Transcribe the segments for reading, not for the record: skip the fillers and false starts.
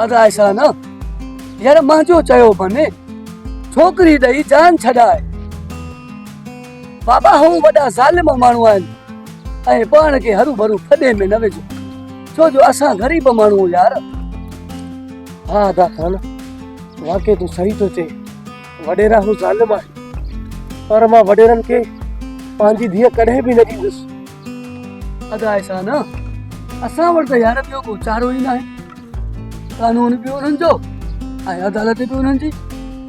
अदा ऐसा न यार मुंहिंजो चयो मने छोकिरी ॾेई जान छॾाए। बाबा हू वॾा ज़ालिम माण्हू आहिनि ऐं पाण खे हरू भरू फॾे में न विझो, छो जो असां ग़रीब माण्हू यार। हाँ अदा खान, वाकई तू सही तो चए, वडेरा हू ज़ालिम आहे, पर मां वडेरनि खे पंहिंजी धीअ कॾहिं बि न ॾींदुसि। अदा ऐसा न असां वटि त यार ॿियो को चारो ई न आहे। कानून बि उन्हनि जो ऐं अदालत बि उन्हनि जी,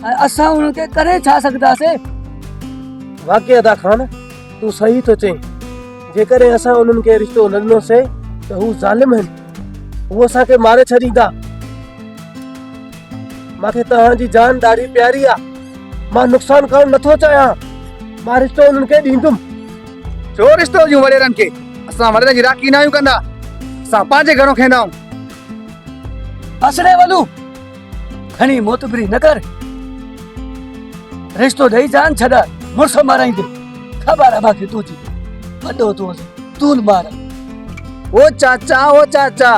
ऐं असां उन्हनि खे करे छा सघंदासीं। वाकई अदा खान, तू सही तो चए, जेकॾहिं असां उन्हनि खे रिश्तो न ॾिनोसीं त हू ज़ालिम आहिनि, हू असांखे मारे छॾींदा। मूंखे तव्हांजी जान ॾाढी प्यारी आहे, मां नुक़सानु करणु नथो चाहियां, मां रिश्तो उन्हनि खे ॾींदुमि। छो रिश्तो ॾियूं वॾेरनि खे? असां वॾेरनि जी राखी न आहियूं कंदा, असां पंहिंजे घरों खाईंदा आहियूं। असड़े वलू खणी मोतबरी न कर, रिश्तो ॾेई जान छॾाए, मुड़ुस माराईंदे ख़बर आहे मूंखे तुंहिंजी, वॾो तूल मार। ओ चाचा,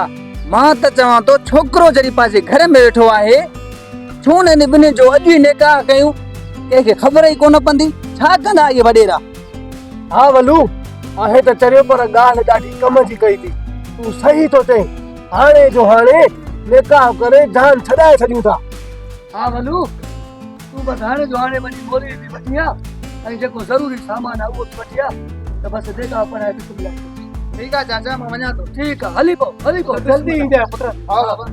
मां त चवां तो छोकिरो जॾहिं पंहिंजे घर में वेठो आहे, छो न इन ॿिन्हिनि जो अॼु ई निकाह कयूं? कंहिंखे ख़बर ई कोन पवंदी, छा कंदा इहे वॾेरा? हाँ वलू, आहे त चरियो, पर ॻाल्हि ॾाढी कम जी कई थी। तू सही तो चए, हाणे जो हाणे निकाह करे जान छॾाए छॾियूं था। हा वलू, तूं बसि हाणे जो हाणे वञी ॿोली बि वठी आ ऐं जेको ज़रूरी सामान आहे उहो बि वठी आ, त बसि निकाह पढ़ाए बिस्मिल्लाह। ठीकु आहे चाचा, मां वञा थो। ठीकु आहे, हली पो जल्दी ईंदे पुत्र। हा बाबा।